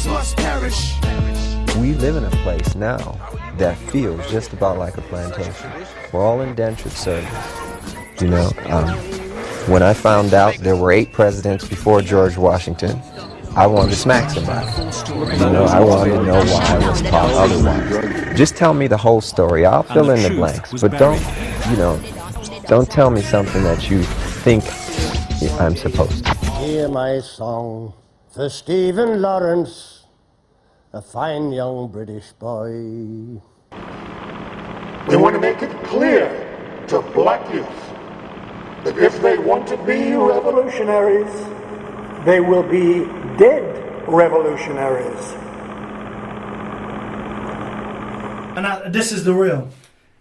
others must perish. We live in a place now that feels just about like a plantation. We're all indentured servants. You know, when I found out there were 8 presidents before George Washington, I wanted to smack somebody. You know, I wanted to know why I was taught otherwise. Just tell me the whole story. I'll fill in the blanks. But don't tell me something that you think I'm supposed to. Hear my song for Stephen Lawrence, a fine young British boy. We want to make it clear to black youth that if they want to be revolutionaries, they will be dead revolutionaries. And this is the real.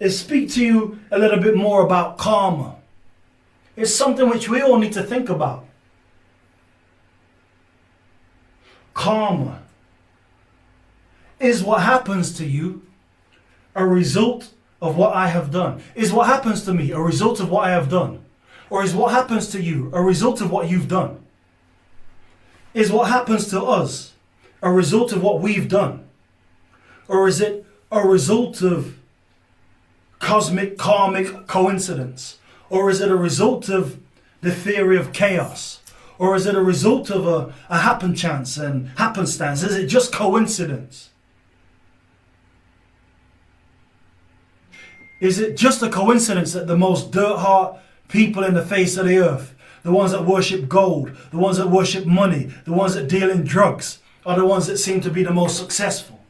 Is speak to you a little bit more about karma. It's something which we all need to think about. Karma is what happens to you a result of what I have done. Is what happens to me a result of what I have done? Or is what happens to you a result of what you've done? Is what happens to us a result of what we've done? Or is it a result of cosmic, karmic coincidence? Or is it a result of the theory of chaos? Or is it a result of a happen chance and happenstance? Is it just coincidence? Is it just a coincidence that the most dirt-hard people in the face of the earth, the ones that worship gold, the ones that worship money, the ones that deal in drugs, are the ones that seem to be the most successful?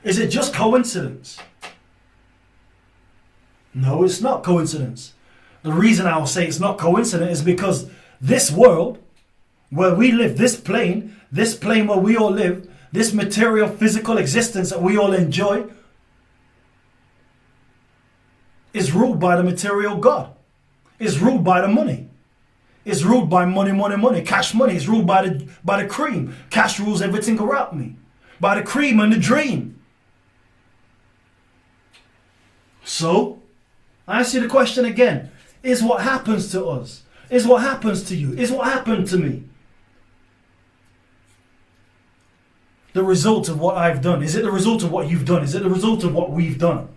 Is it just coincidence? No, it's not coincidence. The reason I will say it's not coincidence is because this world where we live, this plane where we all live, this material physical existence that we all enjoy, is ruled by the material God. Is ruled by the money. Is ruled by money. Cash money is ruled by the cream. Cash rules everything around me. By the cream and the dream. So, I ask you the question again. Is what happens to us, is what happens to you, is what happened to me the result of what I've done? Is it the result of what you've done? Is it the result of what we've done?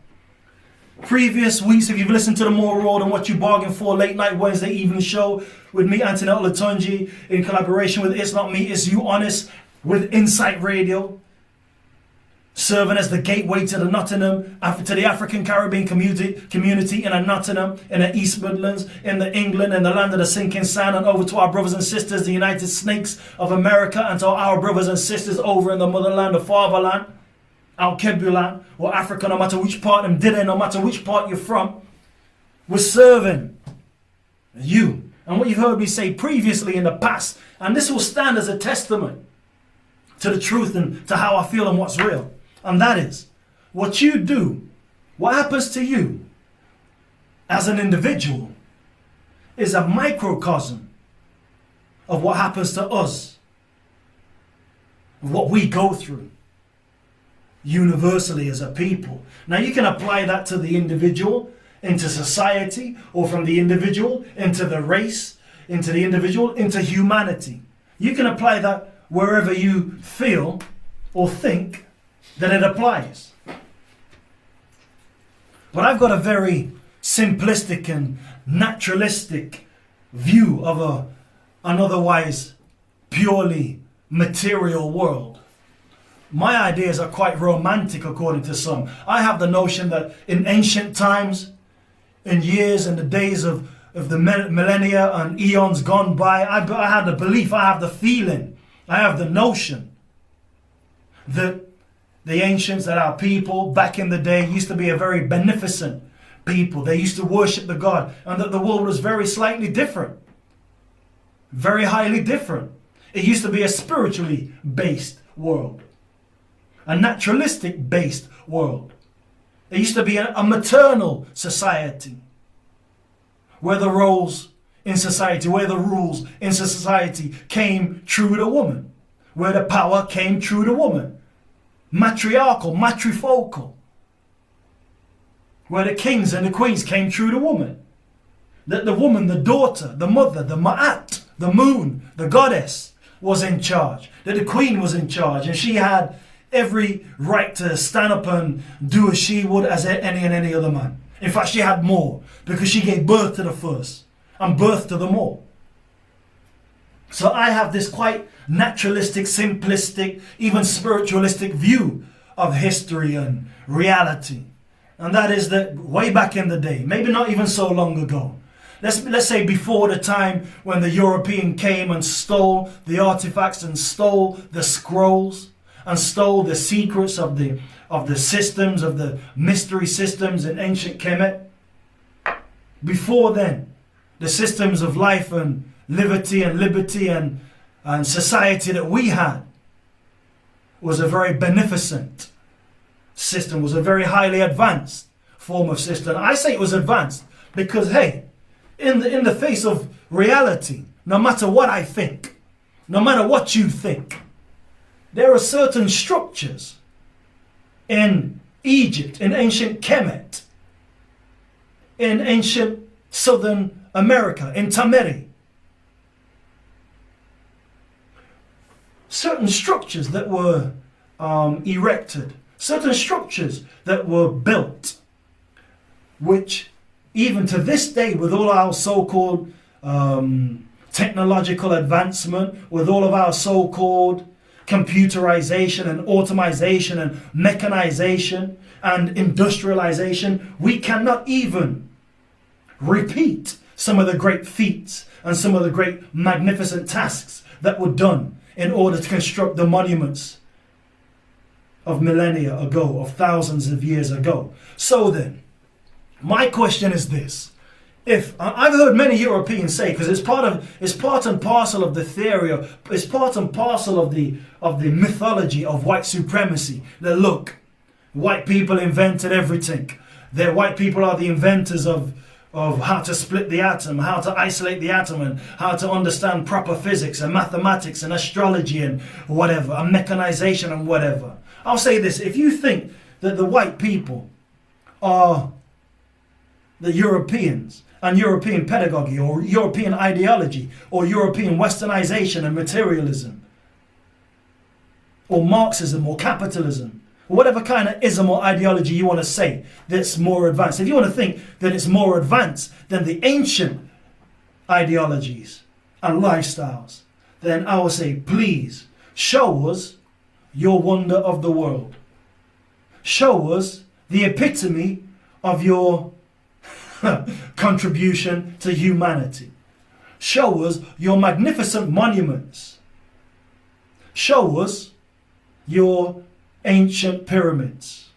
Previous weeks, if you've listened to the More Raw Than What You Bargained For late night Wednesday evening show with me, Anthony Olatunji, in collaboration with It's Not Me, It's You Honest, with Insight Radio, serving as the gateway to the Nottingham, to the African Caribbean community in a Nottingham, in the East Midlands, in the England, in the land of the sinking sand, and over to our brothers and sisters, the United Snakes of America, and to our brothers and sisters over in the motherland, the fatherland, Al Kebulan, or Africa, no matter which part them did it, no matter which part you're from, we're serving you. And what you've heard me say previously in the past, and this will stand as a testament to the truth and to how I feel and what's real. And that is, what you do, what happens to you as an individual is a microcosm of what happens to us, what we go through universally as a people. Now you can apply that to the individual, into society, or from the individual into the race, into the individual, into humanity. You can apply that wherever you feel or think that it applies. But I've got a very simplistic and naturalistic view of an otherwise purely material world. My ideas are quite romantic according to some. I have the notion that in ancient times, in years and the days of the millennia and eons gone by, I have the belief, I have the feeling, I have the notion that the ancients, that our people back in the day used to be a very beneficent people. They used to worship the God, and that the world was very slightly different. Very highly different. It used to be a spiritually based world. A naturalistic based world. It used to be a maternal society. Where the roles in society, where the rules in society came through the woman. Where the power came through the woman. Matriarchal, matrifocal. Where the kings and the queens came through the woman. That the woman, the daughter, the mother, the ma'at, the moon, the goddess, was in charge, that the Queen was in charge, and she had every right to stand up and do as she would as any other man. In fact, she had more, because she gave birth to the first and birth to them all. So I have this quite naturalistic, simplistic, even spiritualistic view of history and reality. And that is that way back in the day, maybe not even so long ago, let's say before the time when the European came and stole the artifacts and stole the scrolls and stole the secrets of the systems, of the mystery systems in ancient Kemet. Before then, the systems of life and liberty and society that we had was a very beneficent system, was a very highly advanced form of system. I say it was advanced because, hey, in the face of reality, no matter what I think, no matter what you think, there are certain structures in Egypt, in ancient Kemet, in ancient Southern America, in Tameri. Certain structures that were erected, certain structures that were built, which even to this day, with all our so-called technological advancement, with all of our so-called computerization and automation and mechanization and industrialization, we cannot even repeat some of the great feats and some of the great magnificent tasks that were done in order to construct the monuments of millennia ago, of thousands of years ago. So then, my question is this. If I've heard many Europeans say, because it's part and parcel of the theory, it's part and parcel of the mythology of white supremacy, that look, white people invented everything. The white people are the inventors of how to split the atom, how to isolate the atom, and how to understand proper physics and mathematics and astrology and whatever, and mechanization and whatever. I'll say this, if you think that the white people are the Europeans and European pedagogy or European ideology or European westernization and materialism or Marxism or capitalism, or whatever kind of ism or ideology you want to say that's more advanced. If you want to think that it's more advanced than the ancient ideologies and lifestyles, then I will say, please show us your wonder of the world. Show us the epitome of your contribution to humanity. Show us your magnificent monuments. Show us your ancient pyramids.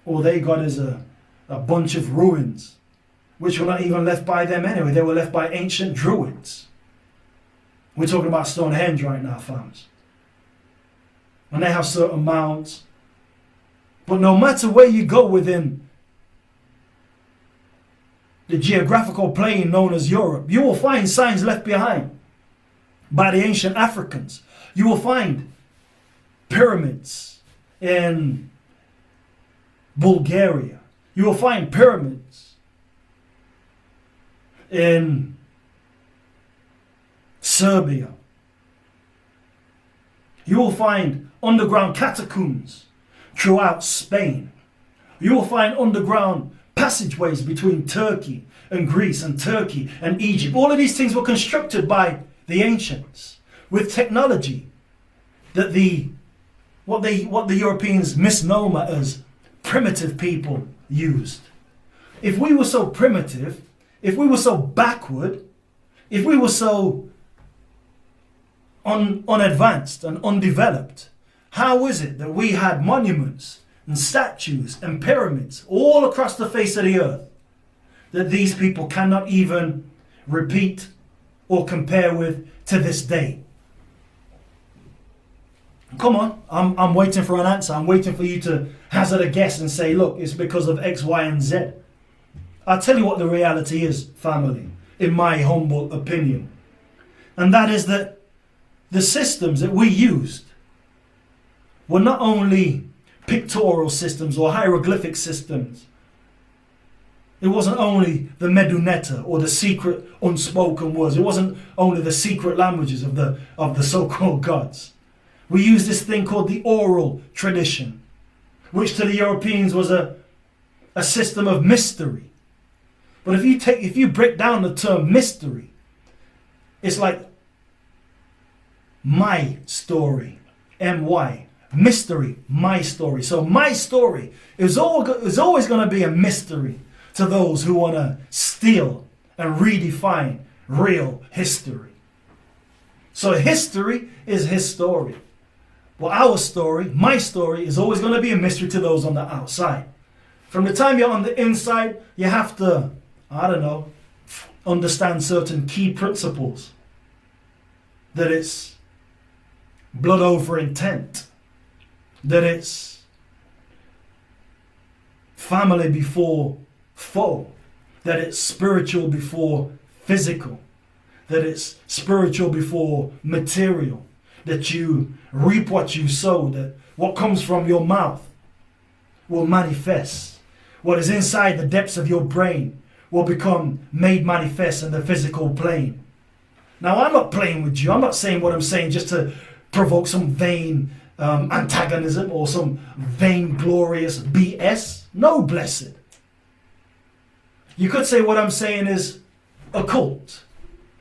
All they got is a bunch of ruins, which were not even left by them anyway. They were left by ancient druids. We're talking about Stonehenge right now, fams. And they have certain mounds. But no matter where you go within the geographical plane known as Europe, you will find signs left behind by the ancient Africans. You will find pyramids in Bulgaria. You will find pyramids in Serbia. You will find underground catacombs throughout Spain. You will find underground passageways between Turkey and Greece and Turkey and Egypt. All of these things were constructed by the ancients with technology that what the Europeans misnomer as primitive people used. If we were so primitive, if we were so backward, if we were so unadvanced and undeveloped, how is it that we had monuments and statues and pyramids all across the face of the earth that these people cannot even repeat or compare with to this day? Come on, I'm waiting for an answer. I'm waiting for you to hazard a guess and say, look, it's because of X, Y, and Z. I'll tell you what the reality is, family, in my humble opinion. And that is that the systems that we used were not only pictorial systems or hieroglyphic systems It wasn't only the medunetta or the secret unspoken words. It wasn't only the secret languages of the so-called gods. We used this thing called the oral tradition, which to the Europeans was a system of mystery. But if you break down the term mystery, it's like my story, M-Y, mystery, my story. So my story is always going to be a mystery to those who want to steal and redefine real history. So history is his story. Well, our story, my story, is always going to be a mystery to those on the outside. From the time you're on the inside, you have to, understand certain key principles. That it's blood over intent. That it's family before foe. That it's spiritual before physical. That it's spiritual before material. That you reap what you sow. That what comes from your mouth will manifest. What is inside the depths of your brain will become made manifest in the physical plane. Now, I'm not playing with you. I'm not saying what I'm saying just to provoke some vain antagonism or some vain glorious BS. No, blessed. You could say what I'm saying is occult.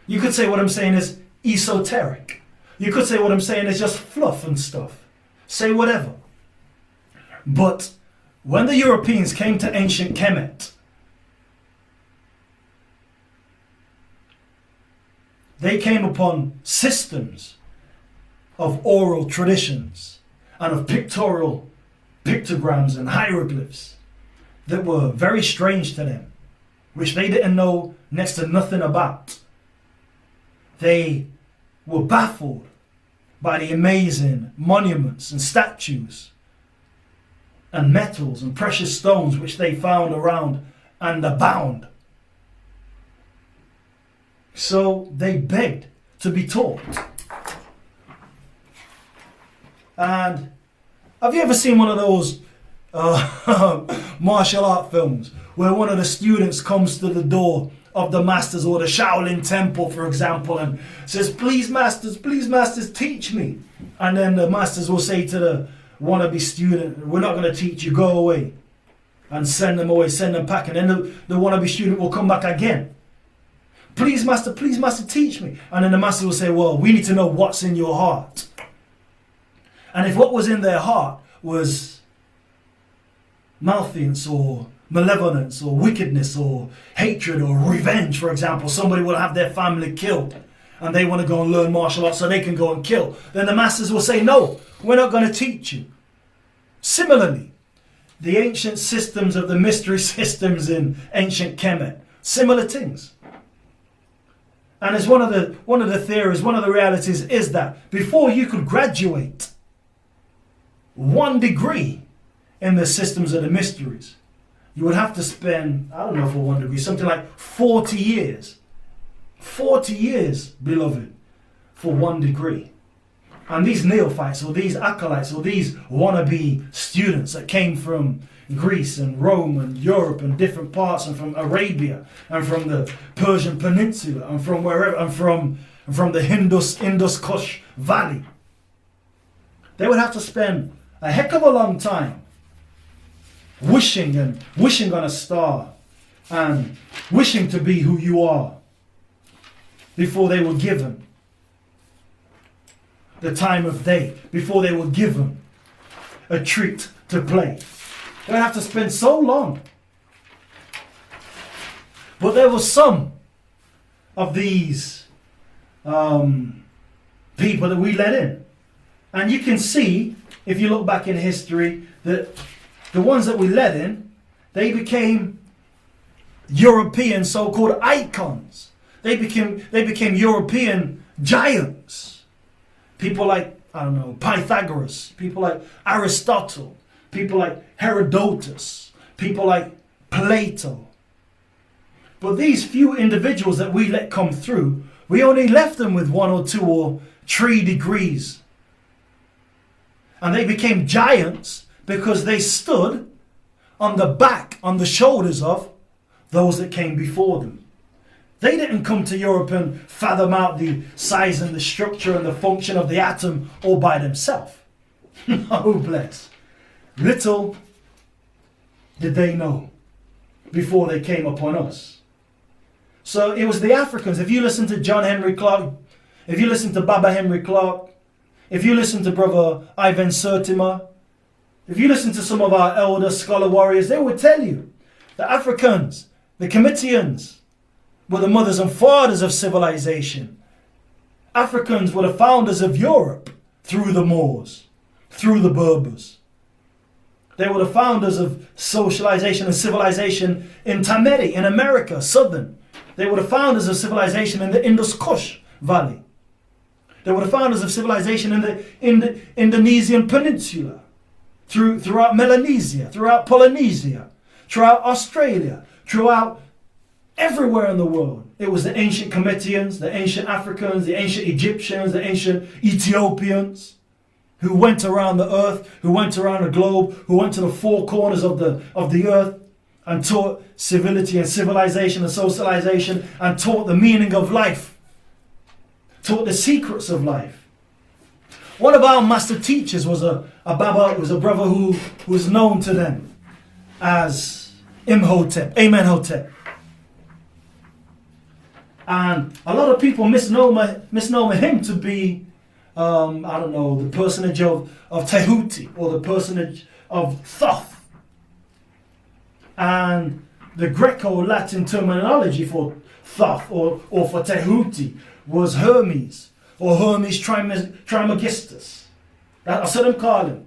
You could say what I'm saying is esoteric. You could say what I'm saying is just fluff and stuff. Say whatever. But when the Europeans came to ancient Kemet, they came upon systems of oral traditions and of pictorial pictograms and hieroglyphs that were very strange to them, which they didn't know next to nothing about. They were baffled by the amazing monuments and statues and metals and precious stones which they found around and abound. So they begged to be taught. And have you ever seen one of those martial art films where one of the students comes to the door of the masters or the Shaolin temple, for example, and says, please masters, teach me. And then the masters will say to the wannabe student, we're not going to teach you, go away. And send them away, send them packing. And then the wannabe student will come back again. Please master, teach me. And then the master will say, well, we need to know what's in your heart. And if what was in their heart was malfeasance or malevolence or wickedness or hatred or revenge, for example, somebody will have their family killed and they want to go and learn martial arts so they can go and kill, then the masters will say, no, we're not going to teach you. Similarly, the ancient systems of the mystery systems in ancient Kemet, similar things. And as one of the theories, one of the realities is that before you could graduate 1 degree in the systems of the mysteries, you would have to spend, I don't know, for 1 degree, something like 40 years. 40 years, beloved, for 1 degree. And these neophytes or these acolytes or these wannabe students that came from Greece and Rome and Europe and different parts and from Arabia and from the Persian Peninsula and from wherever and from the Indus Kush Valley, they would have to spend a heck of a long time wishing on a star and wishing to be who you are before they were given the time of day, before they were given a treat to play. They would have to spend so long. But there were some of these people that we let in. And you can see, if you look back in history, that the ones that we let in, they became European so-called icons. They became European giants. People like, I don't know, Pythagoras, people like Aristotle, people like Herodotus, people like Plato. But these few individuals that we let come through, we only left them with 1 or 2 or 3 degrees. And they became giants because they stood on the back, on the shoulders of those that came before them. They didn't come to Europe and fathom out the size and the structure and the function of the atom all by themselves. No, bless. Little did they know before they came upon us. So it was the Africans. If you listen to John Henry Clark, if you listen to Baba Henry Clark, if you listen to Brother Ivan Sertima, if you listen to some of our elder scholar warriors, they would tell you the Africans, the Comitians, were the mothers and fathers of civilization. Africans were the founders of Europe through the Moors, through the Berbers. They were the founders of socialization and civilization in Tameri, in America, southern. They were the founders of civilization in the Indus Kush Valley. They were the founders of civilization in the Indonesian Peninsula, throughout Melanesia, throughout Polynesia, throughout Australia, throughout everywhere in the world. It was the ancient Comitians, the ancient Africans, the ancient Egyptians, the ancient Ethiopians who went around the earth, who went around the globe, who went to the four corners of the earth and taught civility and civilization and socialization and taught the meaning of life, taught the secrets of life. One of our master teachers was a brother who was known to them as Imhotep, Amenhotep. And a lot of people misnomer him to be, the personage of Tehuti or the personage of Thoth. And the Greco-Latin terminology for Thoth or for Tehuti was Hermes or Hermes Trismegistus. That's what I'm calling.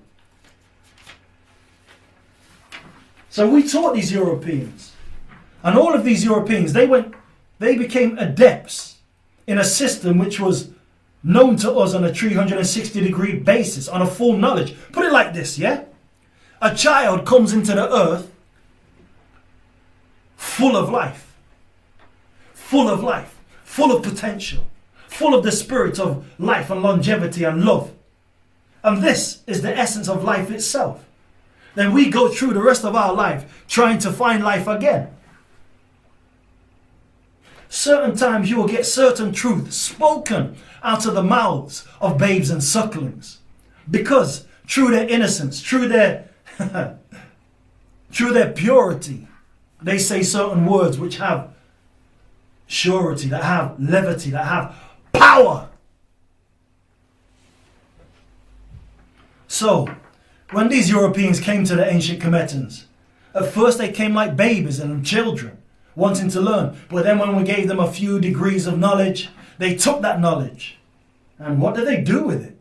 So we taught these Europeans. And all of these Europeans, they became adepts in a system which was known to us on a 360-degree basis, on a full knowledge. Put it like this, yeah? A child comes into the earth full of life, full of potential, full of the spirit of life and longevity and love. And this is the essence of life itself. Then we go through the rest of our life trying to find life again. Certain times you will get certain truths spoken out of the mouths of babes and sucklings. Because through their innocence, through their purity, they say certain words which have surety, that have levity, that have power. So, when these Europeans came to the ancient Cometians, at first they came like babies and children, wanting to learn. But then when we gave them a few degrees of knowledge, they took that knowledge. And what did they do with it?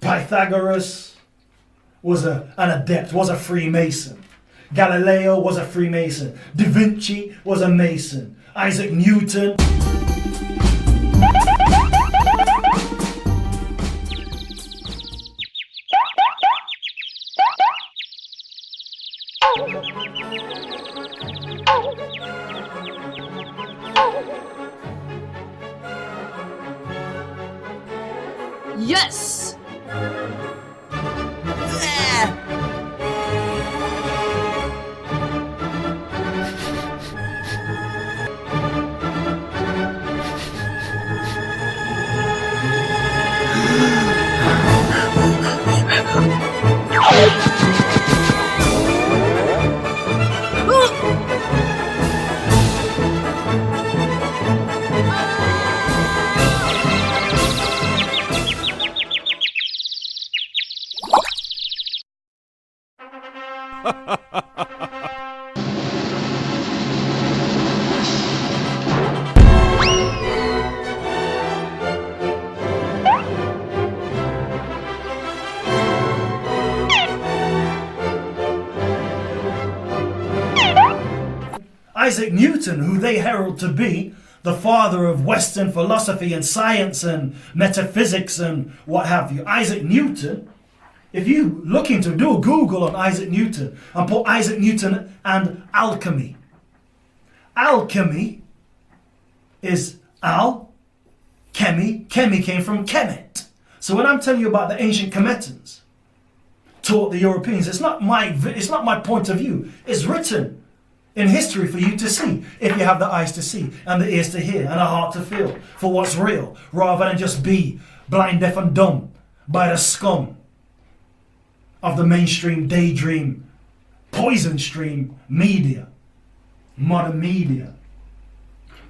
Pythagoras was an adept, was a Freemason. Galileo was a Freemason. Da Vinci was a Mason. Isaac Newton. Yes! Isaac Newton, who they herald to be the father of Western philosophy and science and metaphysics and what have you. Isaac Newton, if you looking to do a Google on Isaac Newton and put Isaac Newton and alchemy. Alchemy is chemi came from Kemet. So when I'm telling you about the ancient Kemetans, taught the Europeans. It's not my point of view. It's written in history for you to see, if you have the eyes to see and the ears to hear and a heart to feel for what's real, rather than just be blind, deaf and dumb by the scum of the mainstream daydream, poison stream media, modern media.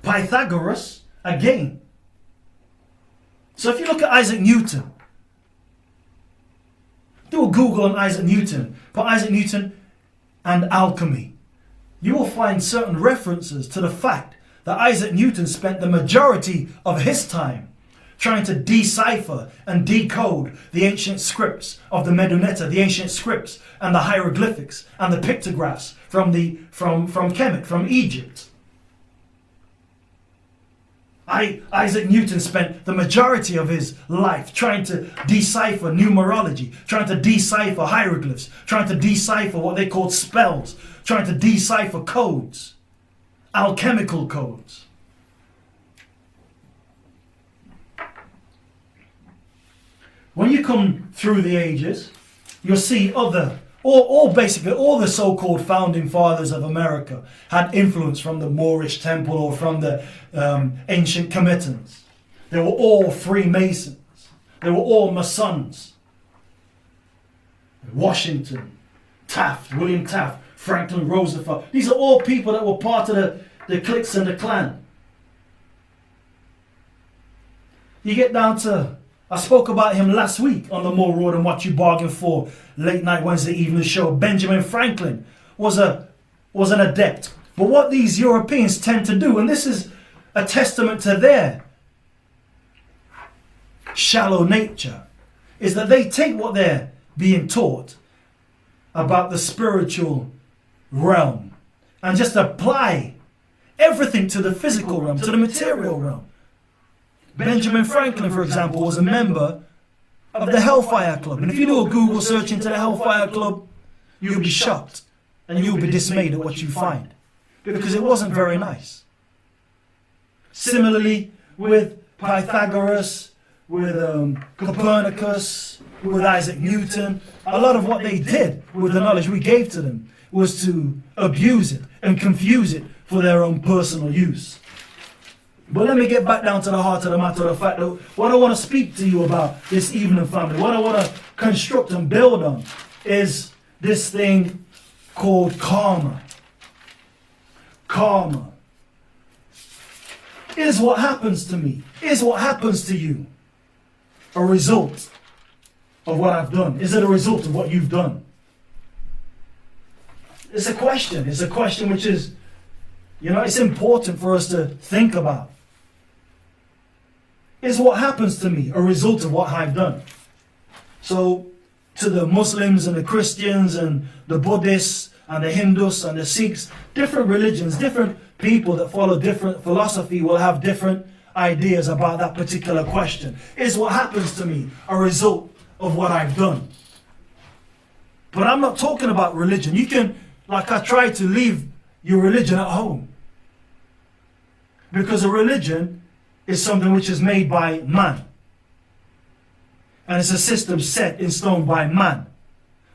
Pythagoras, again. So if you look at Isaac Newton, do a Google on Isaac Newton, put Isaac Newton and alchemy. You will find certain references to the fact that Isaac Newton spent the majority of his time trying to decipher and decode the ancient scripts of the Medunetta, the ancient scripts and the hieroglyphics and the pictographs from Kemet, from Egypt. Isaac Newton spent the majority of his life trying to decipher numerology, trying to decipher hieroglyphs, trying to decipher what they called spells, trying to decipher codes, alchemical codes. When you come through the ages, you'll see basically all the so-called founding fathers of America had influence from the Moorish temple or from the ancient Kemetans. They were all Freemasons. They were all Masons. Washington, Taft, William Taft, Franklin Roosevelt. These are all people that were part of the cliques and the clan. You get down to, I spoke about him last week on the More Raw Than What You Bargained For late night Wednesday evening show. Benjamin Franklin was an adept. But what these Europeans tend to do, and this is a testament to their shallow nature, is that they take what they're being taught about the spiritual realm and just apply everything to the physical realm, to the material realm. Benjamin Franklin, for example, was a member of the Hellfire Club. And if you do a Google search into the Hellfire Club, you'll be shocked and you'll be dismayed at what you find, because it wasn't very nice. Similarly with Pythagoras, with Copernicus, with Isaac Newton, a lot of what they did with the knowledge we gave to them was to abuse it and confuse it for their own personal use. But let me get back down to the heart of the matter, the fact that what I want to speak to you about this evening, family, what I want to construct and build on is this thing called karma. Karma. Is what happens to me, is what happens to you a result of what I've done? Is it a result of what you've done? It's a question. It's a question which is, it's important for us to think about. Is what happens to me a result of what I've done? So, to the Muslims and the Christians and the Buddhists and the Hindus and the Sikhs, different religions, different people that follow different philosophy will have different ideas about that particular question. Is what happens to me a result of what I've done? But I'm not talking about religion. You can, like I try to leave your religion at home. Because a religion is something which is made by man. And it's a system set in stone by man.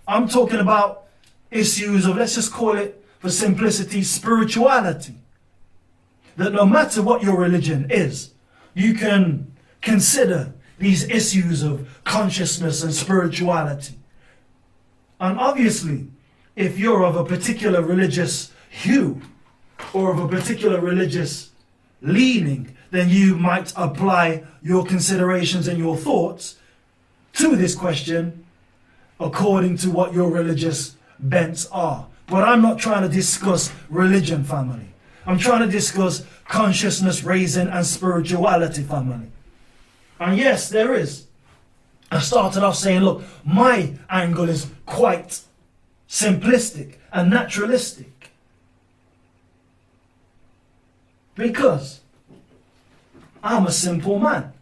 I'm talking about issues of, let's just call it, for simplicity, spirituality. That no matter what your religion is, you can consider these issues of consciousness and spirituality. And obviously, if you're of a particular religious hue or of a particular religious leaning, then you might apply your considerations and your thoughts to this question according to what your religious bents are. But I'm not trying to discuss religion, family. I'm trying to discuss consciousness raising and spirituality, family. And yes, there is. I started off saying, look, my angle is quite simplistic and naturalistic. Because I'm a simple man.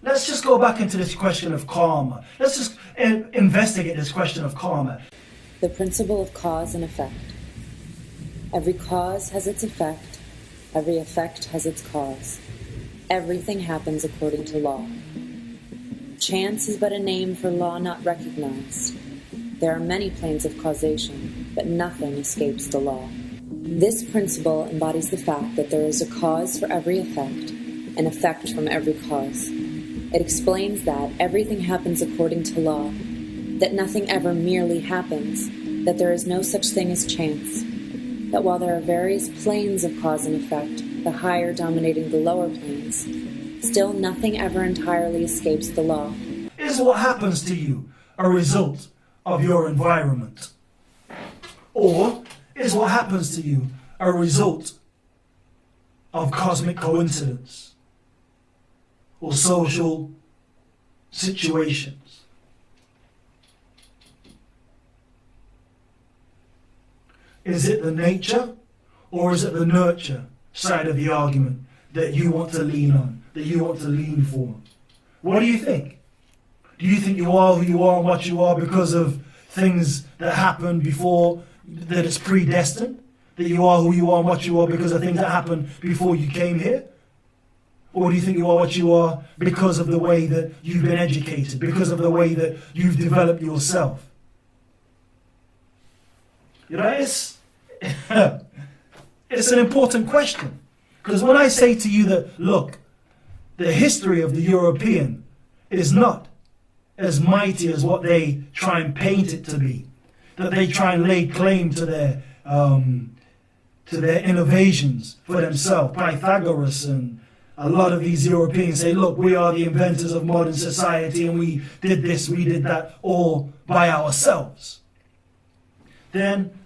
Let's just go back into this question of karma. Let's just investigate this question of karma. The principle of cause and effect. Every cause has its effect. Every effect has its cause. Everything happens according to law. Chance is but a name for law not recognized. There are many planes of causation, but nothing escapes the law. This principle embodies the fact that there is a cause for every effect, an effect from every cause. It explains that everything happens according to law, that nothing ever merely happens, that there is no such thing as chance, that while there are various planes of cause and effect, the higher dominating the lower planes, still nothing ever entirely escapes the law. Is what happens to you a result of your environment? Or is what happens to you a result of cosmic coincidence or social situations? Is it the nature or is it the nurture side of the argument that you want to lean on, that you want to lean for? What do you think? Do you think you are who you are and what you are because of things that happened before, that it's predestined? That you are who you are and what you are because of things that happened before you came here? Or do you think you are what you are because of the way that you've been educated, because of the way that you've developed yourself? You know, it's an important question. Because when I say to you that, look, the history of the European is not as mighty as what they try and paint it to be, that they try and lay claim to their innovations for themselves. Pythagoras and a lot of these Europeans say, look, we are the inventors of modern society and we did this, we did that, all by ourselves. Then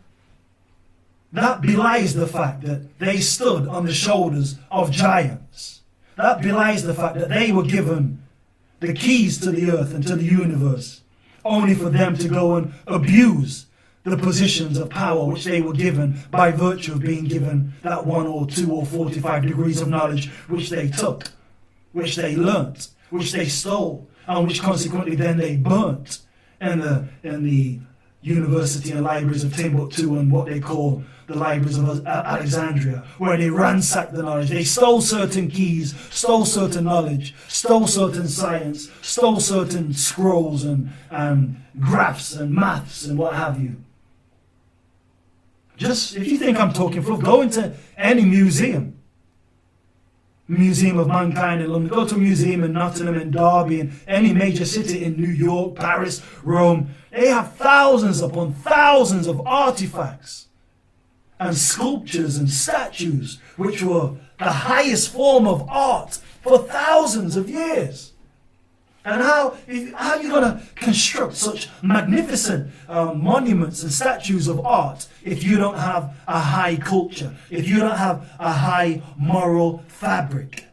that belies the fact that they stood on the shoulders of giants. That belies the fact that they were given the keys to the earth and to the universe, only for them to go and abuse the positions of power which they were given by virtue of being given that 1 or 2 or 45 degrees of knowledge which they took, which they learnt, which they stole, and which consequently then they burnt in the university and libraries of Timbuktu and what they call the libraries of Alexandria, where they ransacked the knowledge. They stole certain keys, stole certain knowledge, stole certain science, stole certain scrolls and graphs and maths and what have you. Just, if you think I'm talking fluff, go into any museum of Mankind in London, go to a museum in Nottingham, in Derby, in any major city in New York, Paris, Rome. They have thousands upon thousands of artifacts and sculptures and statues which were the highest form of art for thousands of years. And how are you going to construct such magnificent monuments and statues of art if you don't have a high culture, if you don't have a high moral fabric,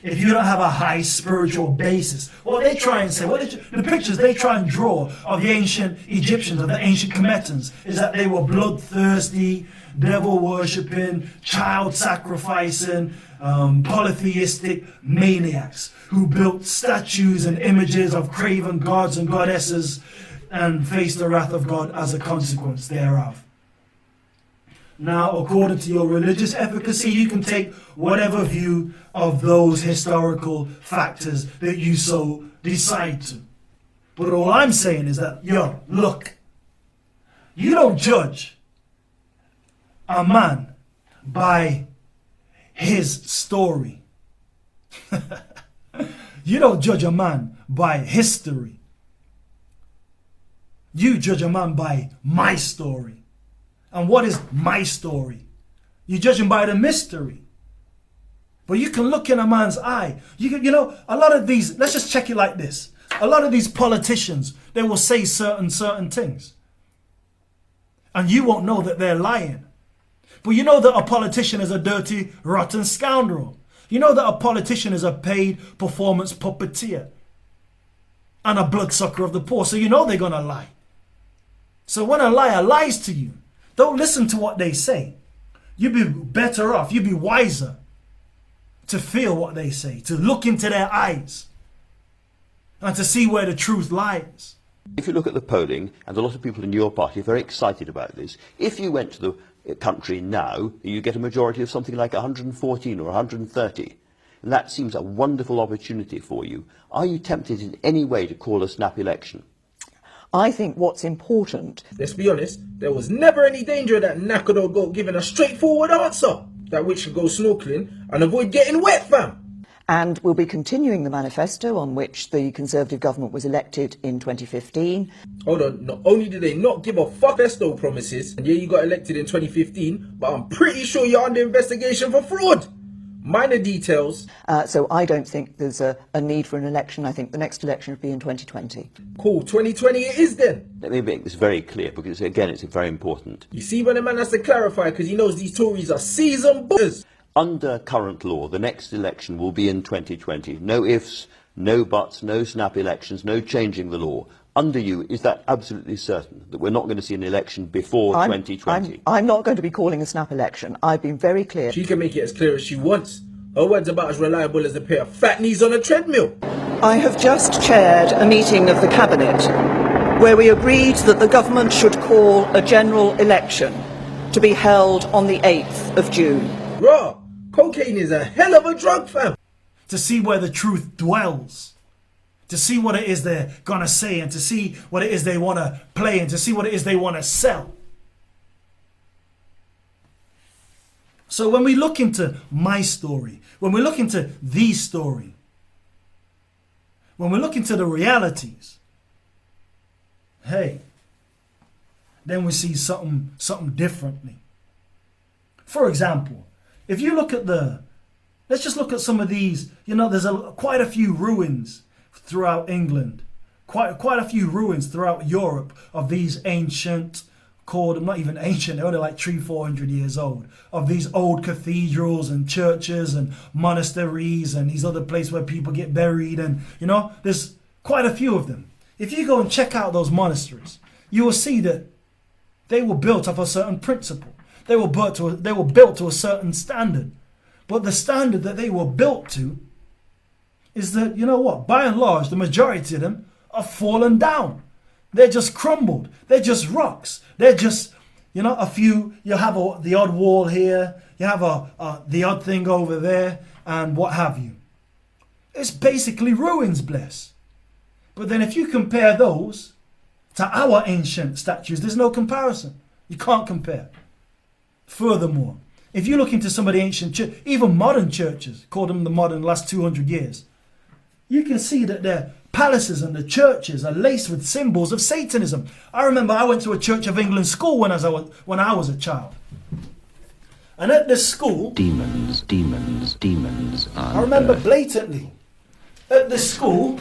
if you don't have a high spiritual basis? What they try and say, the pictures they try and draw of the ancient Egyptians, of the ancient Kemetans, is that they were bloodthirsty, devil-worshipping, child-sacrificing, polytheistic maniacs who built statues and images of craven gods and goddesses and faced the wrath of God as a consequence thereof. Now, according to your religious efficacy, you can take whatever view of those historical factors that you so decide to. But all I'm saying is that, look, you don't judge a man by his story. You don't judge a man by history. You judge a man by my story. And what is my story? You judge him by the mystery. But you can look in a man's eye. You know, a lot of these, let's just check it like this. A lot of these politicians, they will say certain things. And you won't know that they're lying. But you know that a politician is a dirty, rotten scoundrel. You know that a politician is a paid performance puppeteer and a bloodsucker of the poor. So you know they're going to lie. So when a liar lies to you, don't listen to what they say. You'd be better off, you'd be wiser to feel what they say, to look into their eyes and to see where the truth lies. If you look at the polling, and a lot of people in your party are very excited about this, if you went to the country now, you get a majority of something like 114 or 130. And that seems a wonderful opportunity for you. Are you tempted in any way to call a snap election? I think what's important... Let's be honest, there was never any danger of that knackered old goat giving a straightforward answer. That witch should go snorkeling and avoid getting wet, fam. And we'll be continuing the manifesto on which the Conservative government was elected in 2015. Hold on, not only did they not give a manifesto promises, and yeah, you got elected in 2015, but I'm pretty sure you're under investigation for fraud. Minor details. So I don't think there's a need for an election. I think the next election would be in 2020. Cool, 2020 it is then. Let me make this very clear, because again, it's very important. You see when a man has to clarify, because he knows these Tories are seasoned buggers. Under current law, the next election will be in 2020. No ifs, no buts, no snap elections, no changing the law. Under you, is that absolutely certain, that we're not going to see an election before 2020? I'm not going to be calling a snap election. I've been very clear. She can make it as clear as she wants. Her word's about as reliable as a pair of fat knees on a treadmill. I have just chaired a meeting of the Cabinet where we agreed that the government should call a general election to be held on the 8th of June. Raw, cocaine is a hell of a drug, fam. To see where the truth dwells. To see what it is they're gonna say, and to see what it is they want to play, and to see what it is they want to sell. So when we look into my story, when we look into the story, when we look into the realities, hey, then we see something differently. For example, if you look at let's just look at some of these, there's quite a few ruins throughout England, quite a few ruins throughout Europe of these ancient, not even ancient, they're only like 300-400 years old, of these old cathedrals and churches and monasteries and these other places where people get buried, and there's quite a few of them. If you go and check out those monasteries, you will see that they were built off a certain principle. They were built to a certain standard. But the standard that they were built to is that, by and large, the majority of them are fallen down. They're just crumbled. They're just rocks. They're just, a few, you have the odd wall here, you have the odd thing over there, and what have you. It's basically ruins, bless. But then if you compare those to our ancient statues, there's no comparison. You can't compare. Furthermore, if you look into some of the ancient churches, even modern churches, call them the modern last 200 years, you can see that their palaces and the churches are laced with symbols of Satanism. I remember I went to a Church of England school when I was a child. And at this school, demons. I remember blatantly, at this school,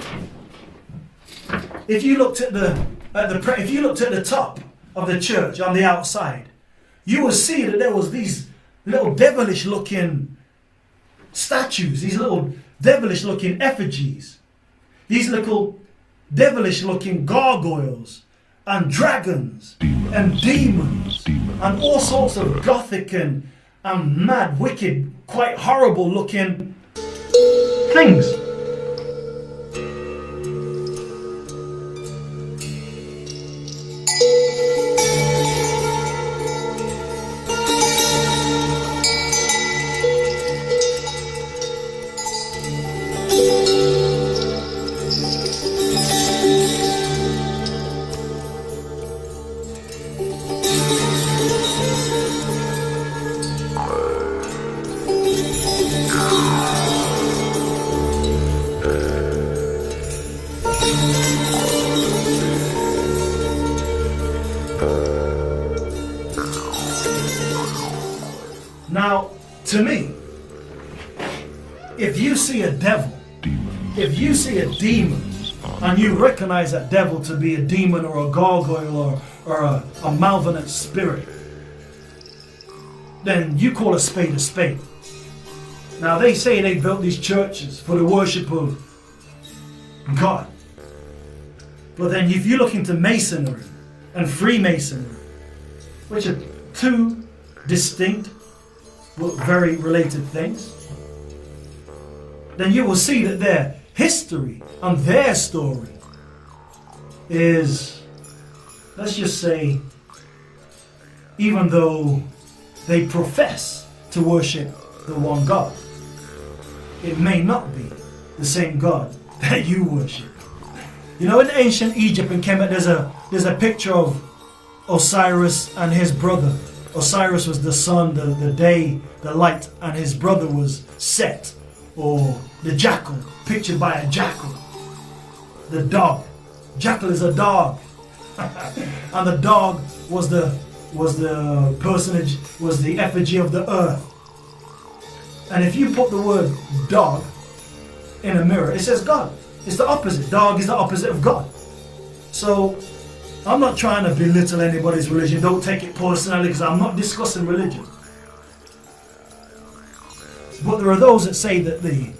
if you looked at the top of the church on the outside, you will see that there was these little devilish looking statues, these little devilish looking effigies, these little devilish looking gargoyles and dragons and demons and all sorts of gothic and mad, wicked, quite horrible looking things. Now, to me, if you see a devil, if you see a demon, and you recognize that devil to be a demon or a gargoyle or a malevolent spirit, then you call a spade a spade. Now, they say they built these churches for the worship of God. But then if you look into Masonry and Freemasonry, which are two distinct but very related things, then you will see that their history and their story is, let's just say, even though they profess to worship the one God, it may not be the same God that you worship. You know, in ancient Egypt in Kemet, there's a picture of Osiris and his brother. Osiris was the sun, the day, the light, and his brother was Set, or the jackal, pictured by a jackal. The dog. Jackal is a dog. And the dog was the personage, was the effigy of the earth. And if you put the word dog in a mirror, it says God. It's the opposite. Dog is the opposite of God. So I'm not trying to belittle anybody's religion. Don't take it personally, because I'm not discussing religion. But there are those that say that the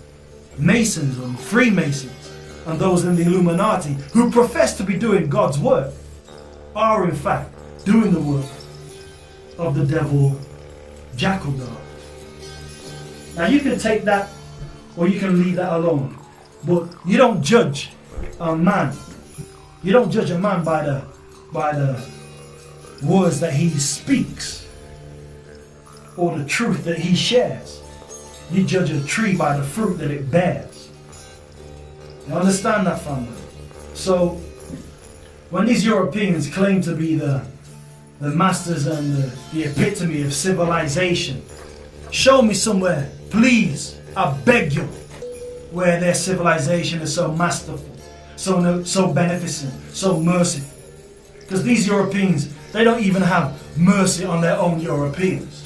Masons and Freemasons and those in the Illuminati who profess to be doing God's work are in fact doing the work of the devil, jackal dog. Now you can take that or you can leave that alone. But you don't judge a man. You don't judge a man by the words that he speaks or the truth that he shares. You judge a tree by the fruit that it bears. You understand that, family? So when these Europeans claim to be the masters and the epitome of civilization, show me somewhere, please, I beg you, where their civilization is so masterful, so beneficent, so merciful. Because these Europeans, they don't even have mercy on their own Europeans.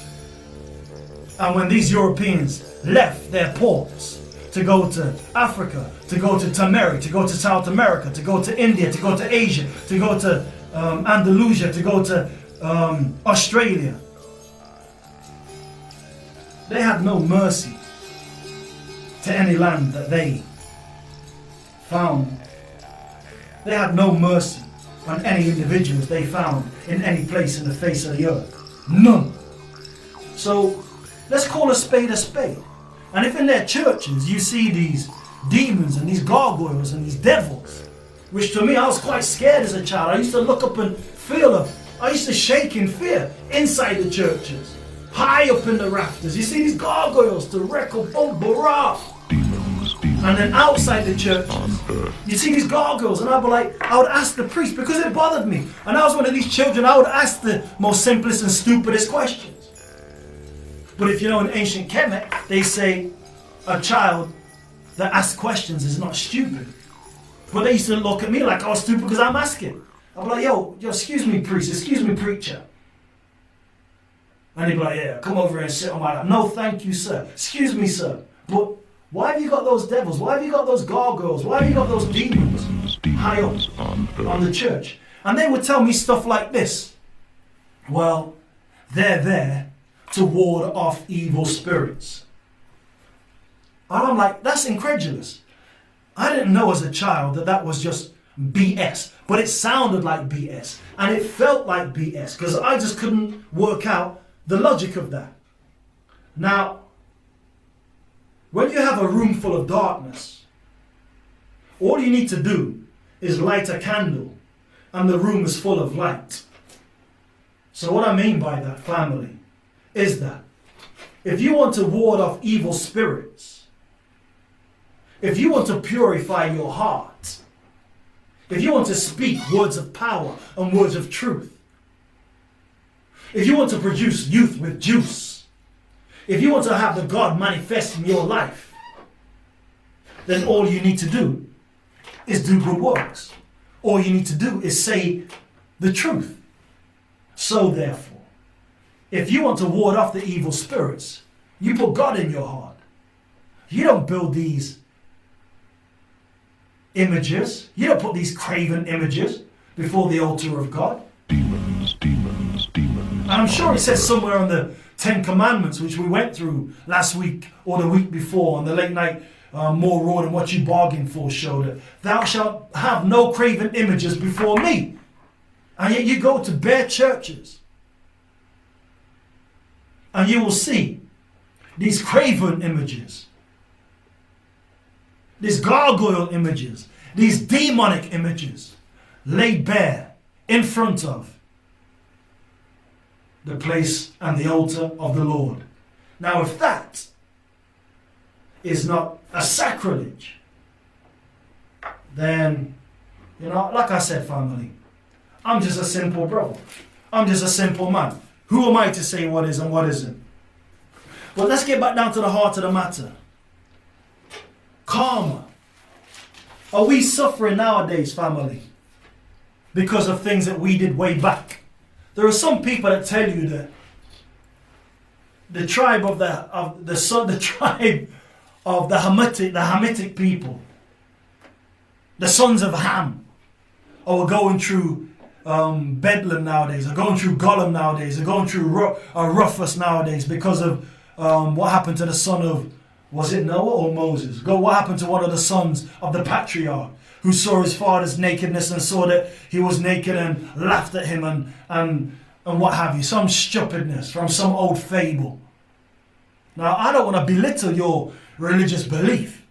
And when these Europeans left their ports to go to Africa, to go to Tamari, to go to South America, to go to India, to go to Asia, to go to Andalusia, to go to Australia, they had no mercy to any land that they found. They had no mercy on any individuals they found in any place in the face of the earth. None. So let's call a spade a spade. And if in their churches you see these demons and these gargoyles and these devils, which to me I was quite scared as a child. I used to look up and feel them. I used to shake in fear inside the churches, high up in the rafters. You see these gargoyles, the record, barah. And then outside the churches, you see these gargoyles, and I would ask the priest, because it bothered me. And I was one of these children, I would ask the most simplest and stupidest questions. But if you know in ancient Kemet, they say a child that asks questions is not stupid. But they used to look at me like I was stupid because I'm asking. I'd be like, yo, excuse me, priest, excuse me, preacher. And he'd be like, yeah, come over here and sit on my lap. No, thank you, sir. Excuse me, sir. But why have you got those devils? Why have you got those gargoyles? Why have you got those demons high up on the church? And they would tell me stuff like this. Well, they're there to ward off evil spirits. And I'm like, that's incredulous. I didn't know as a child that was just BS. But it sounded like BS. And it felt like BS because I just couldn't work out the logic of that. Now, when you have a room full of darkness, all you need to do is light a candle and the room is full of light. So what I mean by that, family, is that if you want to ward off evil spirits, if you want to purify your heart, if you want to speak words of power and words of truth, if you want to produce youth with juice, if you want to have the God manifest in your life, then all you need to do is do good works. All you need to do is say the truth. So therefore, if you want to ward off the evil spirits, you put God in your heart. You don't build these images. You don't put these craven images before the altar of God. Demons. And I'm sure it says somewhere on the 10 Commandments, which we went through last week or the week before on the late night More Raw Than What You Bargained For show, that thou shalt have no craven images before me. And yet you go to bare churches and you will see these craven images, these gargoyle images, these demonic images laid bare in front of the place and the altar of the Lord. Now if that is not a sacrilege, then, you know, like I said, family, I'm just a simple brother. I'm just a simple man. Who am I to say what is and what isn't? But let's get back down to the heart of the matter. Karma. Are we suffering nowadays, family, because of things that we did way back? There are some people that tell you that the tribe of the Hamitic people, the sons of Ham, are going through Bedlam nowadays, are going through Gollum nowadays, are going through Rufus nowadays because of what happened to the son of, was it Noah or Moses? What happened to one of the sons of the patriarch who saw his father's nakedness and saw that he was naked and laughed at him and what have you. Some stupidness from some old fable. Now, I don't want to belittle your religious belief,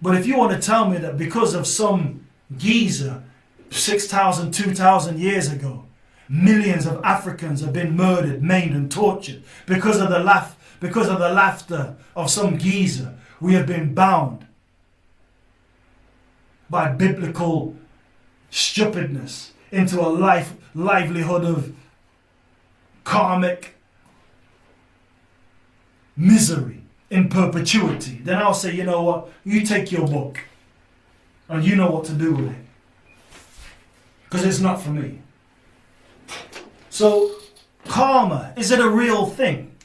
but if you want to tell me that because of some geezer 6,000, 2,000 years ago, millions of Africans have been murdered, maimed and tortured because of the laughter of some geezer, we have been bound by biblical stupidness into a livelihood of karmic misery in perpetuity, then I'll say, you know what, you take your book and you know what to do with it, because it's not for me. So karma, is it a real thing?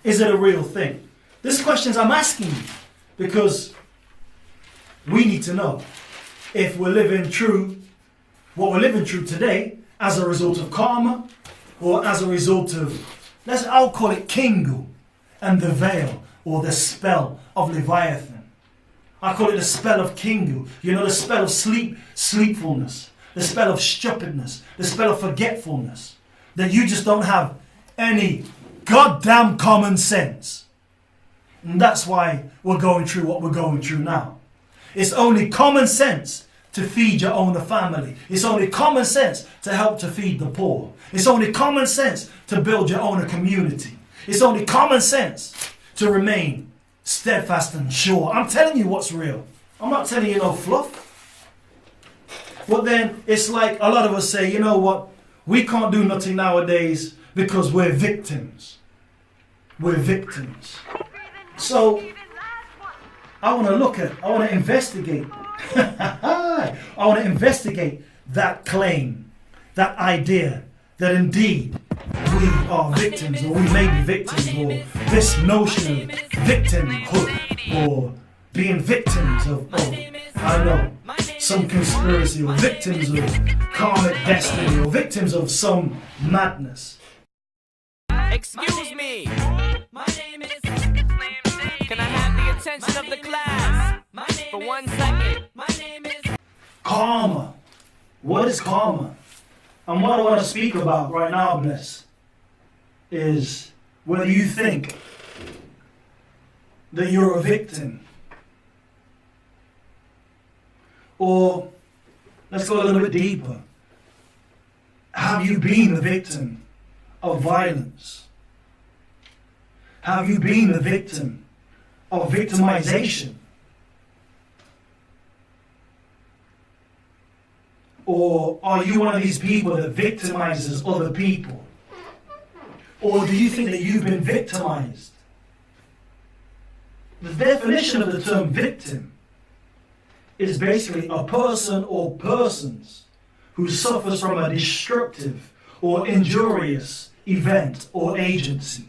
Is it a real thing? This questions I'm asking you because we need to know if we're living through what we're living through today as a result of karma or as a result of, I'll call it Kingu and the veil or the spell of Leviathan. I call it the spell of Kingu. You know, the spell of sleepfulness, the spell of stupidness, the spell of forgetfulness, that you just don't have any goddamn common sense. And that's why we're going through what we're going through now. It's only common sense to feed your own family. It's only common sense to help to feed the poor. It's only common sense to build your own community. It's only common sense to remain steadfast and sure. I'm telling you what's real. I'm not telling you no fluff. But then it's like a lot of us say, you know what? We can't do nothing nowadays because we're victims. We're victims. So I want to investigate. I want to investigate that claim, that idea that indeed we are victims, or we may be victims, or this notion of victimhood, or being victims of I don't know, some conspiracy, or victims of karmic destiny, or victims of some madness. Excuse me. My name is. Can I have the attention of the class for 1 second? My name is Karma. What is karma? And what I want to speak about right now, Bless, is whether you think that you're a victim, or let's go a little bit deeper. Have you been the victim of violence? Have you been the victim of victimization? Or are you one of these people that victimizes other people? Or do you think that you've been victimized? The definition of the term victim is basically a person or persons who suffers from a destructive or injurious event or agency.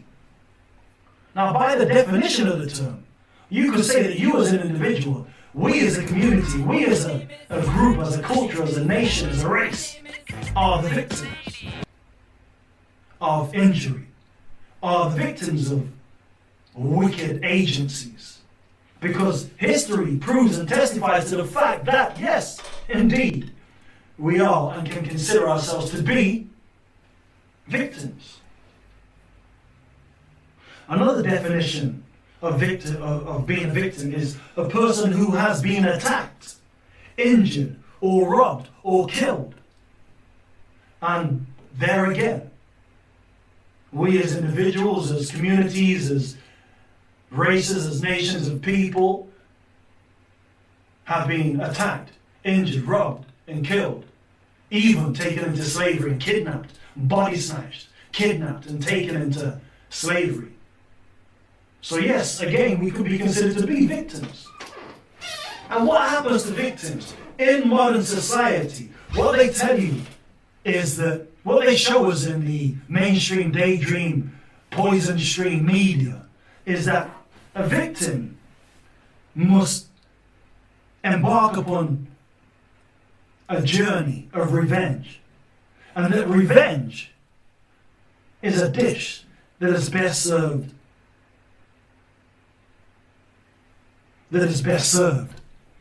Now, by the definition of the term, you could say that you as an individual, we as a community, we as a group, as a culture, as a nation, as a race, are the victims of injury, are the victims of wicked agencies. Because history proves and testifies to the fact that, yes, indeed, we are and can consider ourselves to be victims. Another definition of being a victim is a person who has been attacked, injured, or robbed, or killed. And there again, we as individuals, as communities, as races, as nations of people have been attacked, injured, robbed, and killed, even taken into slavery and kidnapped, body snatched, kidnapped and taken into slavery. So yes, again, we could be considered to be victims. And what happens to victims in modern society? What they tell you is that, what they show us in the mainstream daydream, poison stream media, is that a victim must embark upon a journey of revenge. And that revenge is a dish that is best served.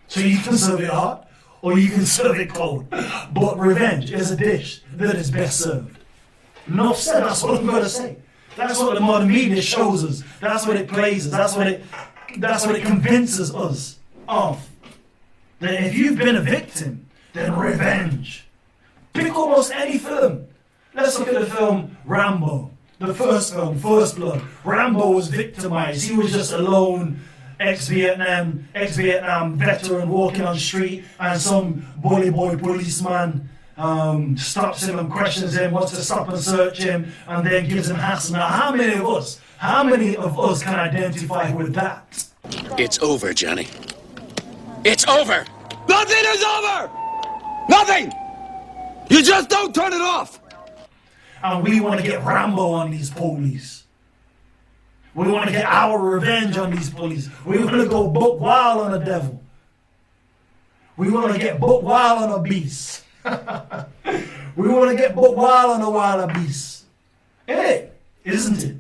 So you can serve it hot or you can serve it cold. But revenge is a dish that is best served. Enough said, that's what I'm going to say. That's what the modern media shows us. That's what it plays us. That's what it convinces us of. That if you've been a victim, then revenge. Pick almost any film. Let's look at the film Rambo. The first film, First Blood. Rambo was victimized. He was just a lone ex-Vietnam veteran walking on the street, and some bully boy policeman stops him and questions him, wants to stop and search him, and then gives him hassle. Now, how many of us can identify with that? It's over, Johnny. It's over! Nothing is over! Nothing! You just don't turn it off! And we want to get Rambo on these police. We want to get our revenge on these police. We want to go buck wild on the devil. We want to get buck wild on a beast. We want to get buck wild on a wild beast. Hey, isn't it?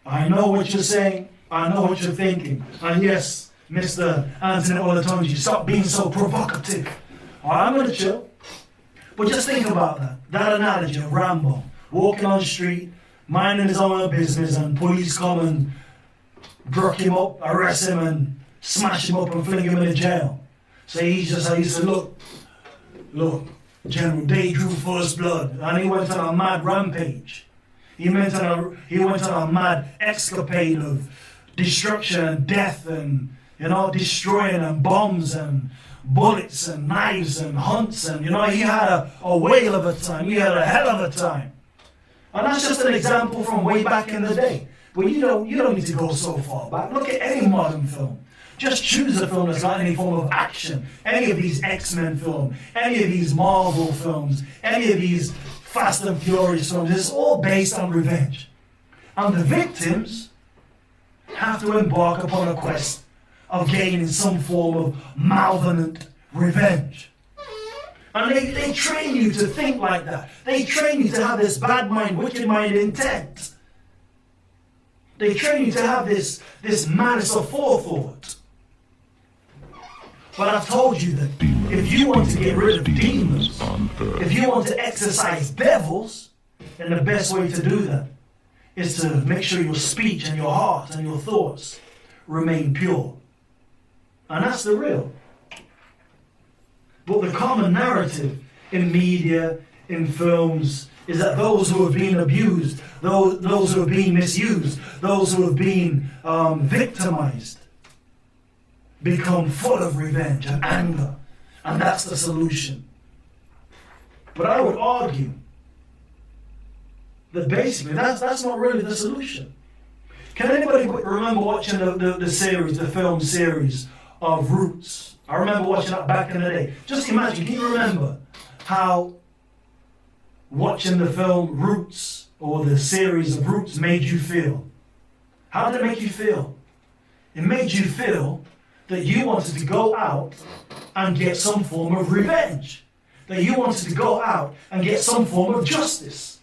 I know what you're saying. I know what you're thinking. And yes, Mr. Anthony Olatunji, stop being so provocative. All right, I'm going to chill. But just think about that. That analogy of Rambo walking on the street, minding his own business, and police come and druck him up, arrest him, and smash him up and fling him in the jail. So he said, look, General, they drew First Blood, and he went on a mad rampage. He went on a mad escapade of destruction and death, and destroying, and bombs and bullets and knives and hunts, and he had a whale of a time. He had a hell of a time. And that's just an example from way back in the day. But you don't need to go so far back. Look at any modern film. Just choose a film that's got any form of action. Any of these X-Men films, any of these Marvel films, any of these Fast and Furious films. It's all based on revenge. And the victims have to embark upon a quest of gaining some form of malevolent revenge. And they train you to think like that. They train you to have this bad mind, wicked mind intent. They train you to have this malice of forethought. But I've told you that if you want to get rid of demons, if you want to exorcise devils, then the best way to do that is to make sure your speech and your heart and your thoughts remain pure. And that's the real. But the common narrative in media, in films, is that those who have been abused, those who have been misused, those who have been victimized, become full of revenge and anger. And that's the solution. But I would argue that basically that's not really the solution. Can anybody remember watching the film series of Roots? I remember watching that back in the day. Just imagine, can you remember how watching the film Roots or the series of Roots made you feel? How did it make you feel? It made you feel that you wanted to go out and get some form of revenge. That you wanted to go out and get some form of justice.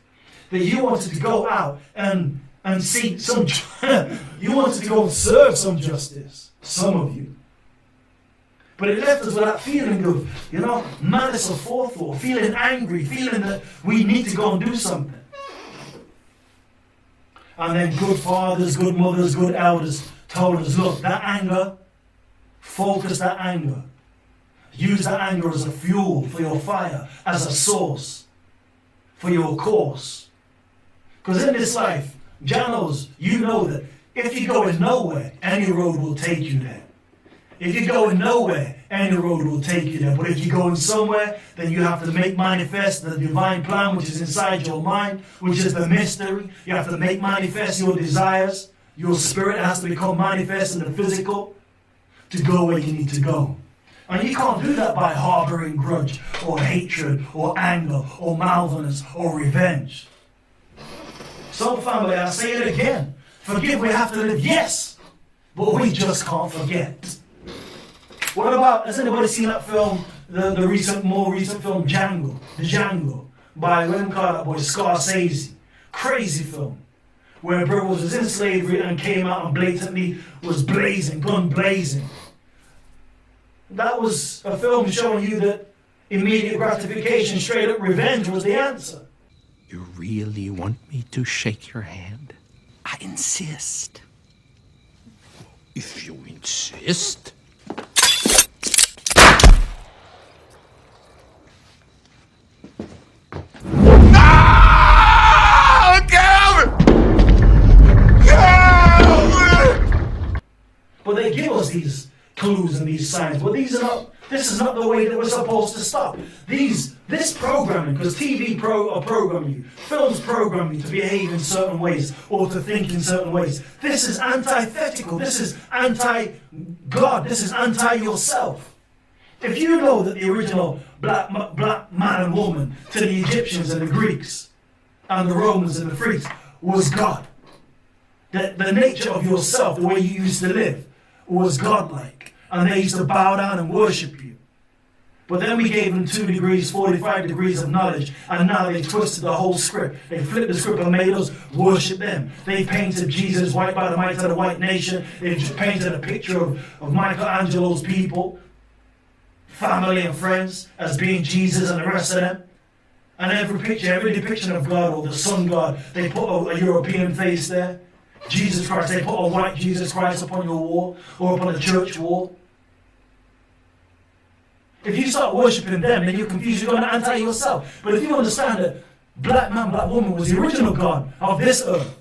That you wanted to go out and seek some... you wanted to go and serve some justice. Some of you. But it left us with that feeling of, malice of forethought, feeling angry, feeling that we need to go and do something. And then good fathers, good mothers, good elders told us, look, that anger, focus that anger. Use that anger as a fuel for your fire, as a source for your course. Because in this life, Janos, you know that If you're going nowhere, any road will take you there. If you're going nowhere, any road will take you there. But if you're going somewhere, then you have to make manifest the divine plan which is inside your mind, which is the mystery. You have to make manifest your desires. Your spirit has to become manifest in the physical to go where you need to go. And you can't do that by harboring grudge or hatred or anger or malevolence or revenge. So family, I say it again. Forgive, we have to live, yes, but we just can't forget. What about, has anybody seen that film, the more recent film, Django? The Django, by William Carter, boy, Scorsese. Crazy film, where a brother was in slavery and came out and blatantly was blazing, gun blazing. That was a film showing you that immediate gratification, straight up revenge was the answer. You really want me to shake your hand? I insist. If you insist. But they give us these clues and these signs. But this is not the way that we're supposed to stop. This programming, because TV program you, films program you to behave in certain ways or to think in certain ways. This is antithetical. This is anti-God. This is anti-yourself. If you know that the original black man and woman to the Egyptians and the Greeks and the Romans and the Greeks was God, that the nature of yourself, the way you used to live, was godlike, and they used to bow down and worship you. But then we gave them 2 degrees, 45 degrees of knowledge, and now they twisted the whole script. They flipped the script and made us worship them. They painted Jesus white by the might of the white nation. They painted a picture of Michelangelo's people, family and friends, as being Jesus and the rest of them. And every depiction of God or the sun God, they put a European face there. Jesus Christ, they put a white Jesus Christ upon your wall or upon a church wall. If you start worshipping them, then you're confused, you're going to anti-yourself. But if you understand that black man, black woman was the original God of this earth,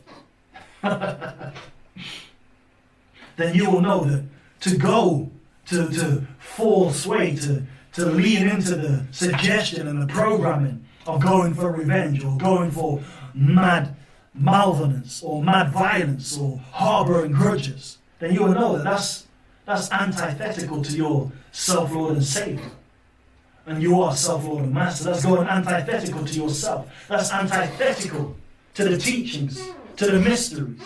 then you will know that to go to fall sway, to lean into the suggestion and the programming of going for revenge or going for mad malevolence or mad violence or harboring grudges, then you will know that that's antithetical to your self-Lord and Savior. And you are self-Lord and Master. That's going antithetical to yourself. That's antithetical to the teachings, to the mysteries,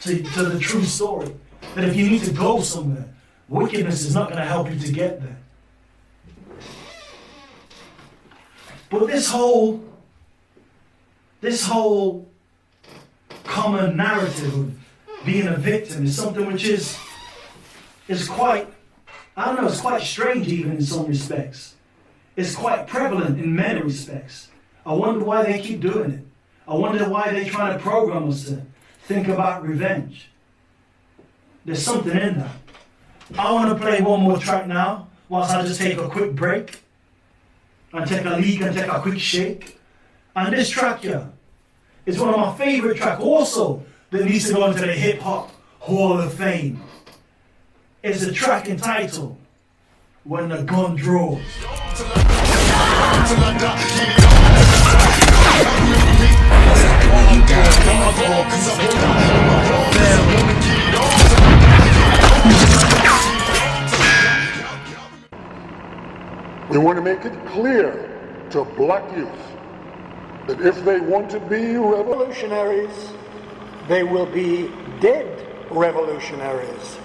to the true story. That if you need to go somewhere, wickedness is not going to help you to get there. But this whole common narrative of being a victim is something which is quite, I don't know, it's quite strange even in some respects. It's quite prevalent in many respects. I wonder why they keep doing it. I wonder why they're trying to program us to think about revenge. There's something in that. I want to play one more track now, whilst I just take a quick break and take a leak and take a quick shake. And this track here is one of my favorite tracks also that needs to go into the Hip Hop Hall of Fame. It's a track entitled When the Gun Draws. We want to make it clear to black youth that if they want to be revolutionaries, they will be dead revolutionaries.